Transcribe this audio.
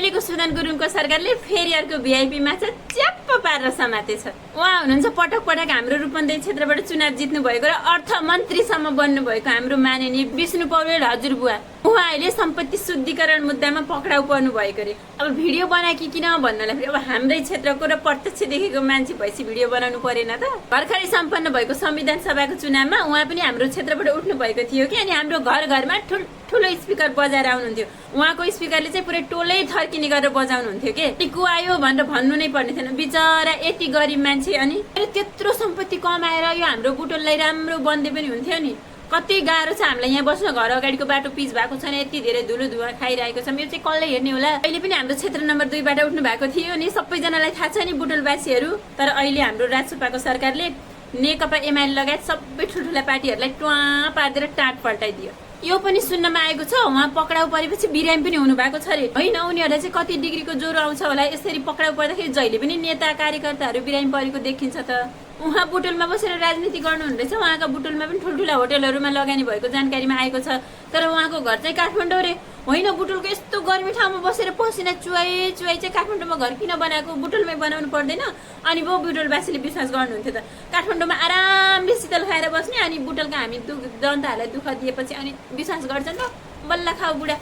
अहिलेको सुदन गुरुङको सरकारले फेरि अर्को भिआइपीमा चाहिँ च्याप्प पारेर समातेछ। उहाँ हुनुहुन्छ पटक पटक हाम्रो रूपन्देही क्षेत्रबाट चुनाव जित्नु भएको र अर्थमन्त्रीसम्म बन्नु भएको हाम्रो माननीय विष्णु पौडेल हजुरबुवा। उहाँ अहिले सम्पत्ति शुद्धिकरण मुद्दामा पक्राउ पर्नु भएको रे। अब भिडियो बनाएकी किन भन्नलाई फेरि अब हाम्रै क्षेत्रको र प्रत्यक्ष देखेको मान्छे भएपछि भिडियो बनाउनु परेन त। भर्खरै सम्पन्न भएको संविधान सभाको चुनावमा उहाँ पनि हाम्रो क्षेत्रबाट उठ्नु भएको थियो कि, अनि हाम्रो घर घरमा ठुलो स्पिकर बजाएर आउनुहुन्थ्यो। उहाँको स्पिकरले चाहिँ पुरै टोलै थर्किने गरेर बजाउनुहुन्थ्यो के को आयो भनेर भन्नु नै पर्ने थिएन। बिचरा यति गरिब मान्छे, अनि त्यत्रो सम्पत्ति कमाएर यो हाम्रो बुटोललाई राम्रो बन्दै पनि हुन्थ्यो नि। कति गाह्रो छ हामीलाई यहाँ बस्न, घर अगाडिको बाटो पिच भएको छैन, यति धेरै धुलो धुवा खाइरहेको छ। यो चाहिँ कसले हेर्ने होला। अहिले पनि हाम्रो क्षेत्र नम्बर 2 बाट उठ्नु भएको थियो नि, सबैजनालाई थाहा छ नि बुटोलवासीहरू। तर अहिले हाम्रो राजसभाको सरकारले नेकपा एमाले लगायत सबै ठुल्ठुला पार्टीहरूलाई ट्वा पारिदिएर टाट पल्टाइदियो। यो पनि सुन्नमा आएको छ उहाँ पक्राउ परेपछि बिरामी पनि हुनु भएको छ अरे। होइन, उनीहरूलाई चाहिँ कति डिग्रीको ज्वरो आउँछ होला, यसरी पक्राउ पर्दाखेरि जहिले पनि नेता कार्यकर्ताहरू बिरामी परेको देखिन्छ त। उहाँ बुटोलमा बसेर राजनीति गर्नुहुँदै छ। उहाँका बुटोलमा पनि ठुल्ठुला होटलहरूमा लगानी भएको जानकारीमा आएको छ। तर उहाँको घर चाहिँ काठमाडौँ रे। होइन, बुटोलको यस्तो गर्मी ठाउँमा बसेर पसिना चुवाई चाहिँ काठमाडौँमा घर किन बनाएको, बुटोलमै बनाउनु पर्दैन? अनि वो बुटोलवासीले विश्वास गर्नुहुन्थ्यो त। काठमाडौँमा आरामले शीतल खाएर बस्ने, अनि बुटोलका हामी जनताहरूलाई दुःख दिएपछि अनि विश्वास गर्छन् त। बल्ल खाऊ बुढा।